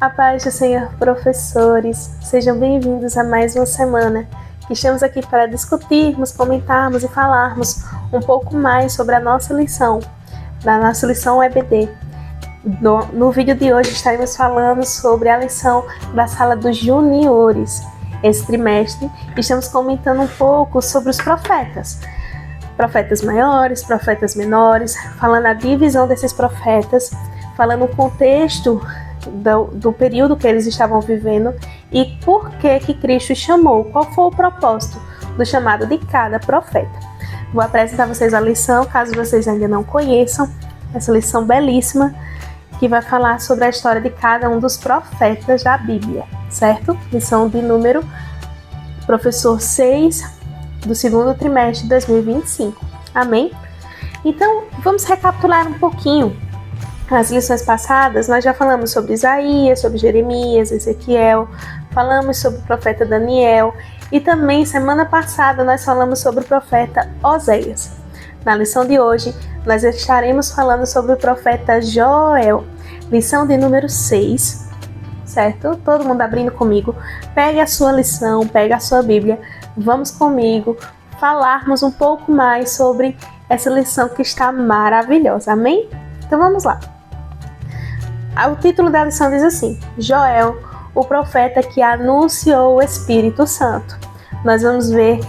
A paz do Senhor, professores, sejam bem-vindos a mais uma semana que estamos aqui para discutirmos, comentarmos e falarmos um pouco mais sobre a nossa lição, da nossa lição EBD. No vídeo de hoje estaremos falando sobre a lição da sala dos juniores. Esse trimestre estamos comentando um pouco sobre os profetas maiores, profetas menores, falando a divisão desses profetas, falando o contexto do período que eles estavam vivendo e por que Cristo chamou, qual foi o propósito do chamado de cada profeta. Vou apresentar a vocês a lição, caso vocês ainda não conheçam, essa lição belíssima que vai falar sobre a história de cada um dos profetas da Bíblia, certo? Lição de número professor 6 do segundo trimestre de 2025, amém? Então, vamos recapitular um pouquinho. Nas lições passadas, nós já falamos sobre Isaías, sobre Jeremias, Ezequiel, falamos sobre o profeta Daniel e também, semana passada, nós falamos sobre o profeta Oséias. Na lição de hoje, nós estaremos falando sobre o profeta Joel, lição de número 6, certo? Todo mundo abrindo comigo. Pegue a sua lição, pegue a sua Bíblia, vamos comigo falarmos um pouco mais sobre essa lição que está maravilhosa, amém? Então vamos lá. O título da lição diz assim: Joel, o profeta que anunciou o Espírito Santo. Nós vamos ver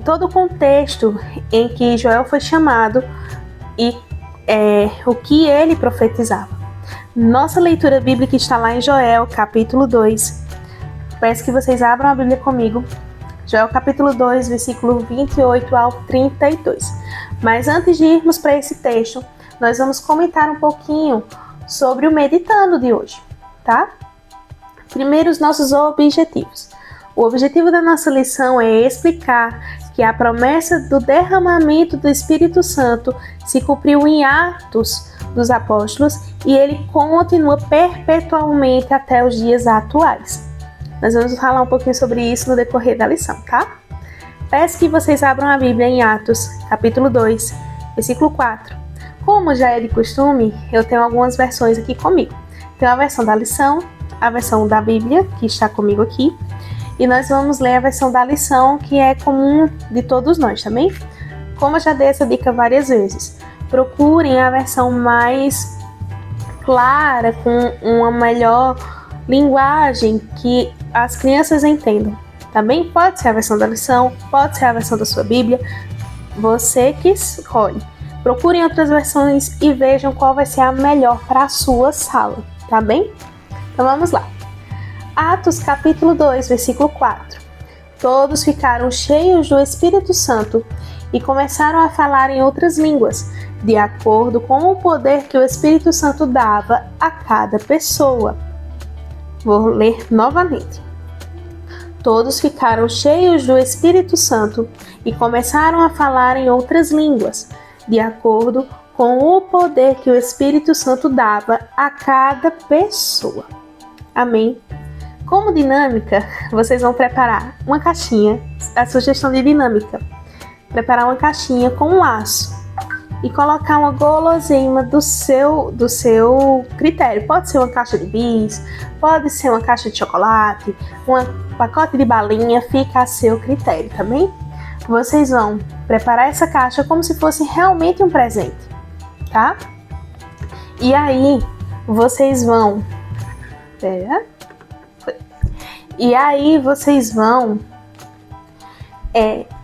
todo o contexto em que Joel foi chamado e o que ele profetizava. Nossa leitura bíblica está lá em Joel, capítulo 2. Peço que vocês abram a Bíblia comigo. Joel, capítulo 2, versículo 28 ao 32. Mas antes de irmos para esse texto, nós vamos comentar um pouquinho sobre o meditando de hoje, tá? Primeiro, os nossos objetivos. O objetivo da nossa lição é explicar que a promessa do derramamento do Espírito Santo se cumpriu em Atos dos Apóstolos e ele continua perpetualmente até os dias atuais. Nós vamos falar um pouquinho sobre isso no decorrer da lição, tá? Peço que vocês abram a Bíblia em Atos, capítulo 2, versículo 4. Como já é de costume, eu tenho algumas versões aqui comigo. Tem a versão da lição, a versão da Bíblia, que está comigo aqui, e nós vamos ler a versão da lição, que é comum de todos nós, também. Como eu já dei essa dica várias vezes, procurem a versão mais clara, com uma melhor linguagem que as crianças entendam. Também pode ser a versão da lição, pode ser a versão da sua Bíblia, você que escolhe. Procurem outras versões e vejam qual vai ser a melhor para a sua sala, tá bem? Então vamos lá. Atos capítulo 2, versículo 4. Todos ficaram cheios do Espírito Santo e começaram a falar em outras línguas, de acordo com o poder que o Espírito Santo dava a cada pessoa. Vou ler novamente. Todos ficaram cheios do Espírito Santo e começaram a falar em outras línguas, de acordo com o poder que o Espírito Santo dava a cada pessoa. Amém? Como dinâmica, vocês vão preparar uma caixinha, a sugestão de dinâmica, preparar uma caixinha com um laço e colocar uma guloseima do seu critério. Pode ser uma caixa de bis, pode ser uma caixa de chocolate, um pacote de balinha, fica a seu critério, tá bem? Vocês vão preparar essa caixa como se fosse realmente um presente, tá? E aí, vocês vão...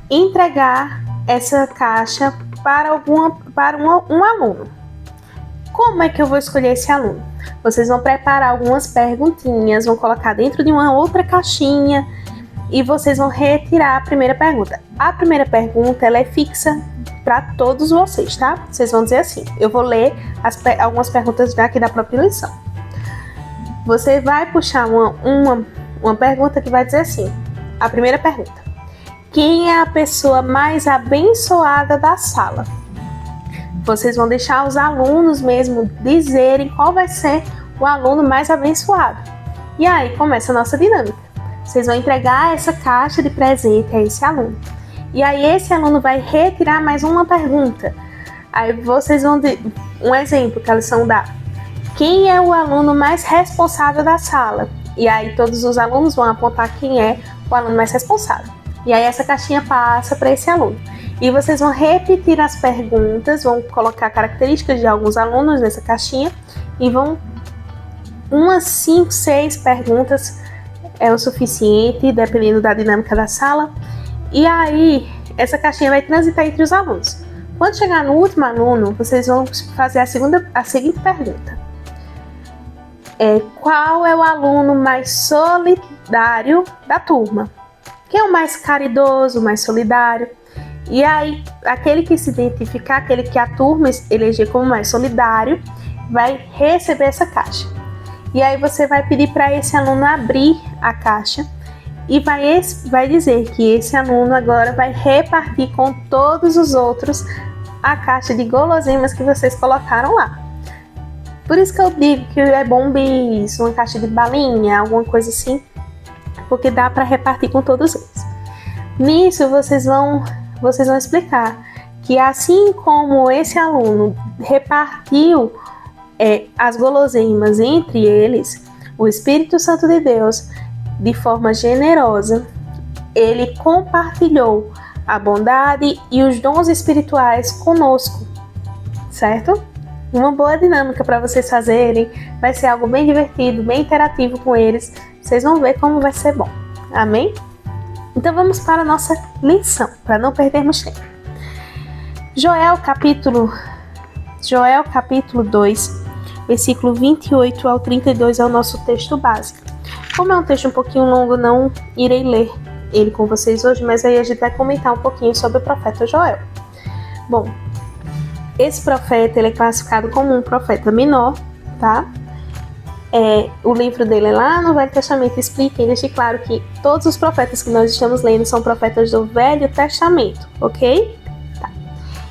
entregar essa caixa para um aluno. Como é que eu vou escolher esse aluno? Vocês vão preparar algumas perguntinhas, vão colocar dentro de uma outra caixinha e vocês vão retirar a primeira pergunta. A primeira pergunta, ela é fixa para todos vocês, tá? Vocês vão dizer assim, eu vou ler algumas perguntas daqui da própria lição. Você vai puxar uma pergunta que vai dizer assim, a primeira pergunta: quem é a pessoa mais abençoada da sala? Vocês vão deixar os alunos mesmo dizerem qual vai ser o aluno mais abençoado. E aí começa a nossa dinâmica. Vocês vão entregar essa caixa de presente a esse aluno. E aí esse aluno vai retirar mais uma pergunta. Aí vocês vão... Um exemplo que a lição dá. quem é o aluno mais responsável da sala? E aí todos os alunos vão apontar quem é o aluno mais responsável. E aí essa caixinha passa para esse aluno. E vocês vão repetir as perguntas, vão colocar características de alguns alunos nessa caixinha e vão umas 5, 6 perguntas é o suficiente, dependendo da dinâmica da sala. E aí essa caixinha vai transitar entre os alunos. Quando chegar no último aluno, vocês vão fazer a seguinte pergunta. Qual é o aluno mais solidário da turma? Quem é o mais caridoso, mais solidário? E aí, aquele que se identificar, aquele que a turma eleger como mais solidário, vai receber essa caixa. E aí você vai pedir para esse aluno abrir a caixa e vai dizer que esse aluno agora vai repartir com todos os outros a caixa de guloseimas que vocês colocaram lá. Por isso que eu digo que é bom bis, uma caixa de balinha, alguma coisa assim, porque dá para repartir com todos eles. Nisso vocês vão explicar que assim como esse aluno repartiu as guloseimas entre eles, o Espírito Santo de Deus, de forma generosa, ele compartilhou a bondade e os dons espirituais conosco, certo? Uma boa dinâmica para vocês fazerem, vai ser algo bem divertido, bem interativo com eles, vocês vão ver como vai ser bom, amém? Então vamos para a nossa lição, para não perdermos tempo. Joel capítulo 2, versículo 28 ao 32 é o nosso texto básico. Como é um texto um pouquinho longo, não irei ler ele com vocês hoje, mas aí a gente vai comentar um pouquinho sobre o profeta Joel. Bom, esse profeta ele é classificado como um profeta menor, tá? O livro dele é lá no Velho Testamento, explica e deixa claro que todos os profetas que nós estamos lendo são profetas do Velho Testamento, ok? Tá.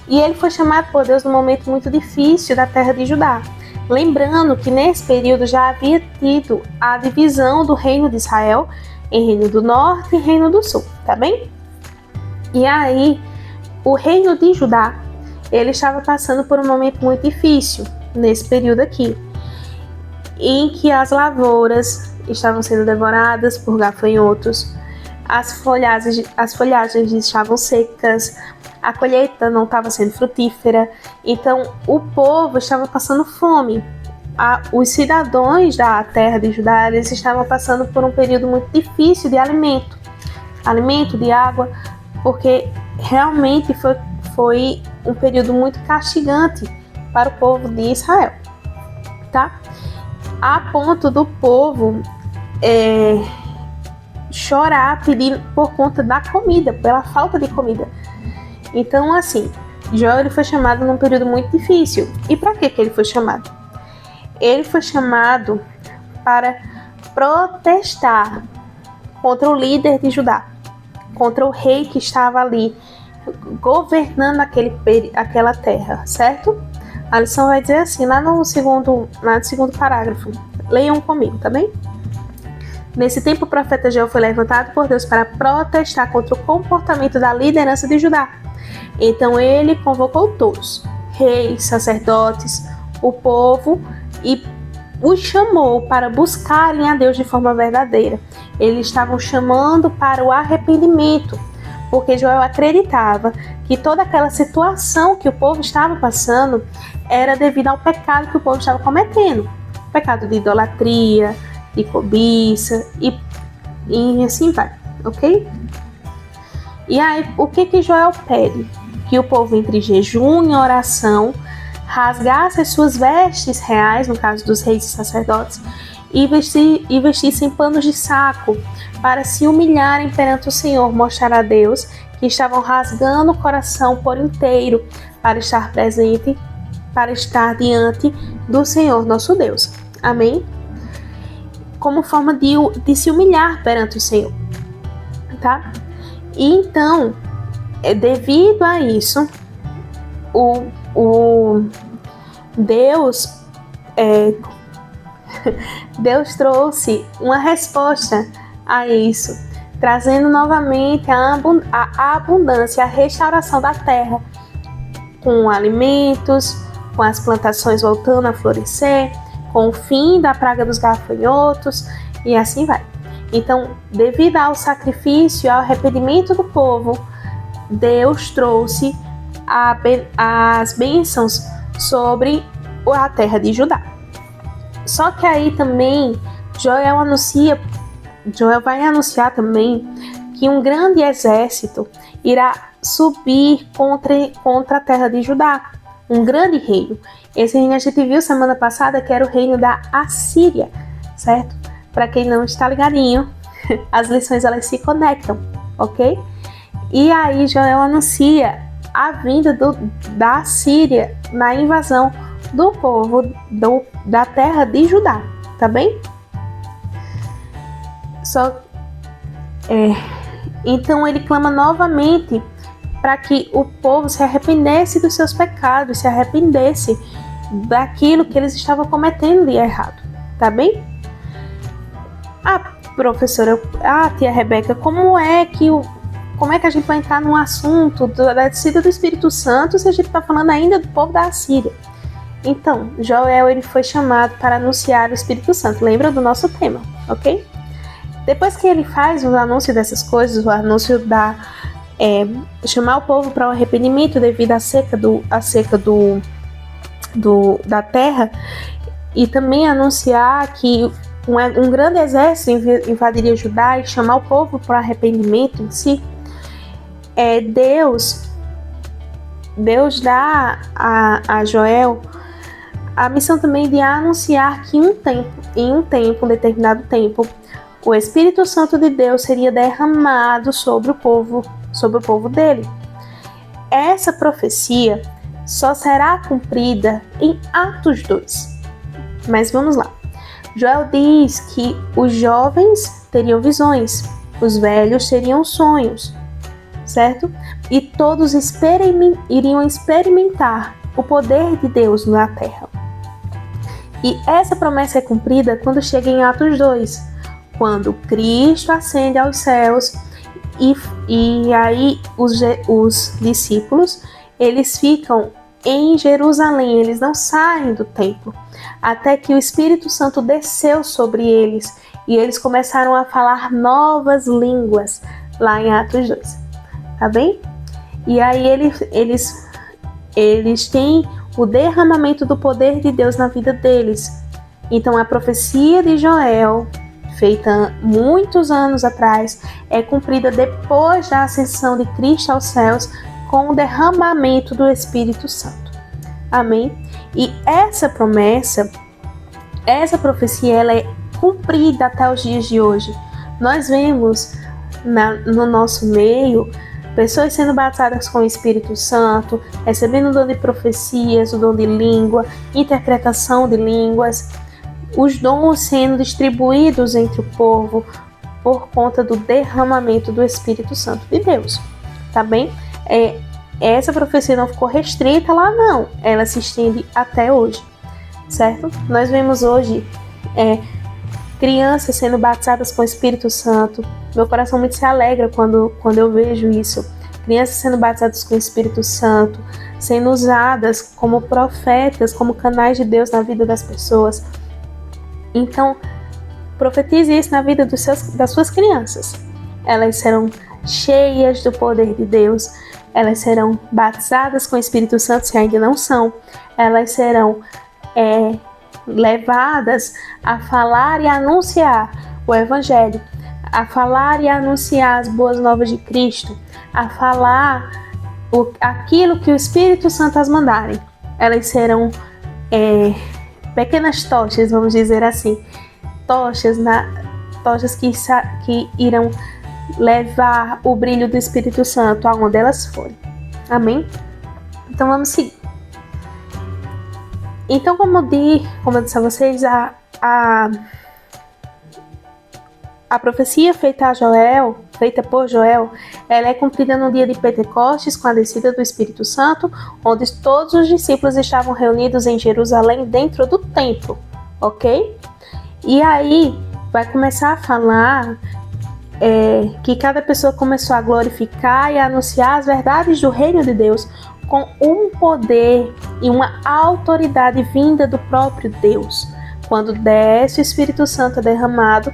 E ele foi chamado por Deus num momento muito difícil da terra de Judá. Lembrando que nesse período já havia tido a divisão do reino de Israel em reino do norte e reino do sul, tá bem? E aí, o reino de Judá, ele estava passando por um momento muito difícil nesse período aqui, em que as lavouras estavam sendo devoradas por gafanhotos, as folhagens estavam secas, a colheita não estava sendo frutífera, então o povo estava passando fome. Os cidadãos da terra de Judá, eles estavam passando por um período muito difícil de alimento, de água, porque realmente foi um período muito castigante para o povo de Israel, tá? A ponto do povo chorar, pedir por conta da comida, pela falta de comida. Então, assim, Joel ele foi chamado num período muito difícil. E para que ele foi chamado? Ele foi chamado para protestar contra o líder de Judá, contra o rei que estava ali governando aquela terra, certo? A lição vai dizer assim, lá no segundo parágrafo. Leiam comigo, tá bem? Nesse tempo, o profeta Joel foi levantado por Deus para protestar contra o comportamento da liderança de Judá. Então ele convocou todos, reis, sacerdotes, o povo, e os chamou para buscarem a Deus de forma verdadeira. Eles estavam chamando para o arrependimento, porque Joel acreditava que toda aquela situação que o povo estava passando era devido ao pecado que o povo estava cometendo. Pecado de idolatria, de cobiça e assim vai, ok? E aí, o que Joel pede? Que o povo entre jejum e oração rasgasse as suas vestes reais, no caso dos reis e sacerdotes, e vestissem panos de saco para se humilharem perante o Senhor, mostrar a Deus que estavam rasgando o coração por inteiro para estar presente, para estar diante do Senhor nosso Deus. Amém? Como forma de se humilhar perante o Senhor, tá? E então, devido a isso, Deus trouxe uma resposta a isso, trazendo novamente a abundância, a restauração da terra, com alimentos, com as plantações voltando a florescer, com o fim da praga dos gafanhotos, e assim vai. Então, devido ao sacrifício e ao arrependimento do povo, Deus trouxe as bênçãos sobre a terra de Judá. Só que aí também Joel vai anunciar também que um grande exército irá subir contra a terra de Judá, um grande reino. Esse reino a gente viu semana passada que era o reino da Assíria, certo? Para quem não está ligadinho, as lições elas se conectam, ok? E aí Joel anuncia a vinda da Assíria na invasão do povo da terra de Judá, tá bem? Então ele clama novamente para que o povo se arrependesse dos seus pecados, se arrependesse daquilo que eles estavam cometendo de errado, tá bem? Professora, tia Rebeca, como é que a gente vai entrar no assunto da descida do Espírito Santo se a gente está falando ainda do povo da Assíria? Então, Joel ele foi chamado para anunciar o Espírito Santo, lembra do nosso tema, ok? Depois que ele faz o anúncio dessas coisas, o anúncio chamar o povo para o arrependimento devido à seca da terra, e também anunciar que um grande exército invadiria Judá e chamar o povo para o arrependimento em si, Deus dá a Joel a missão também de anunciar que em um determinado tempo, o Espírito Santo de Deus seria derramado sobre o povo dele. Essa profecia só será cumprida em Atos 2. Mas vamos lá. Joel diz que os jovens teriam visões, os velhos teriam sonhos, certo? E todos iriam experimentar o poder de Deus na terra. E essa promessa é cumprida quando chega em Atos 2, quando Cristo ascende aos céus e aí os discípulos, eles ficam em Jerusalém, eles não saem do templo, até que o Espírito Santo desceu sobre eles e eles começaram a falar novas línguas lá em Atos 2, tá bem? E aí eles têm o derramamento do poder de Deus na vida deles. Então a profecia de Joel, feita muitos anos atrás, é cumprida depois da ascensão de Cristo aos céus com o derramamento do Espírito Santo. Amém? E essa profecia, ela é cumprida até os dias de hoje. Nós vemos no nosso meio pessoas sendo batizadas com o Espírito Santo, recebendo o dom de profecias, o dom de língua, interpretação de línguas, os dons sendo distribuídos entre o povo por conta do derramamento do Espírito Santo de Deus, tá bem? Essa profecia não ficou restrita lá, não, ela se estende até hoje, certo? Nós vemos hoje crianças sendo batizadas com o Espírito Santo. Meu coração muito se alegra quando eu vejo isso. Crianças sendo batizadas com o Espírito Santo, sendo usadas como profetas, como canais de Deus na vida das pessoas. Então, profetize isso na vida das suas crianças. Elas serão cheias do poder de Deus. Elas serão batizadas com o Espírito Santo, se ainda não são. Elas serão levadas a falar e a anunciar o Evangelho, a falar e a anunciar as boas novas de Cristo, a falar aquilo que o Espírito Santo as mandarem. Elas serão pequenas tochas, vamos dizer assim, tochas que irão levar o brilho do Espírito Santo aonde elas forem. Amém? Então vamos seguir. Então, como eu disse a vocês, a profecia feita por Joel, ela é cumprida no dia de Pentecostes, com a descida do Espírito Santo, onde todos os discípulos estavam reunidos em Jerusalém dentro do templo, ok? E aí vai começar a falar que cada pessoa começou a glorificar e a anunciar as verdades do reino de Deus com um poder e uma autoridade vinda do próprio Deus, quando desce o Espírito Santo derramado,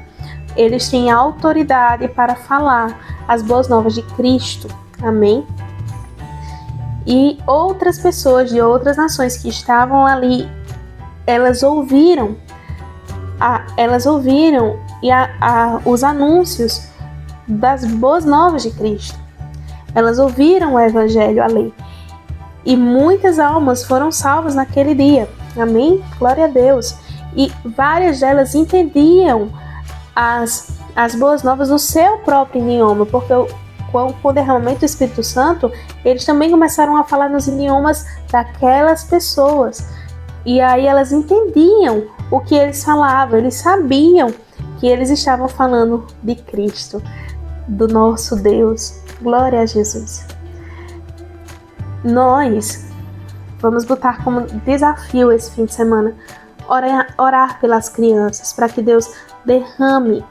eles têm autoridade para falar as boas novas de Cristo. Amém? E outras pessoas de outras nações que estavam ali, elas ouviram os anúncios das boas novas de Cristo. Elas ouviram o Evangelho, a lei. E muitas almas foram salvas naquele dia. Amém? Glória a Deus. E várias delas entendiam as boas novas no seu próprio idioma, porque com o derramamento do Espírito Santo, eles também começaram a falar nos idiomas daquelas pessoas. E aí elas entendiam o que eles falavam, eles sabiam que eles estavam falando de Cristo, do nosso Deus. Glória a Jesus. Nós vamos botar como desafio esse fim de semana orar pelas crianças, para que Deus derrame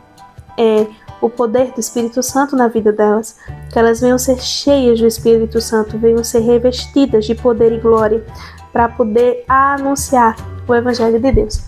o poder do Espírito Santo na vida delas, que elas venham ser cheias do Espírito Santo, venham ser revestidas de poder e glória, para poder anunciar o Evangelho de Deus.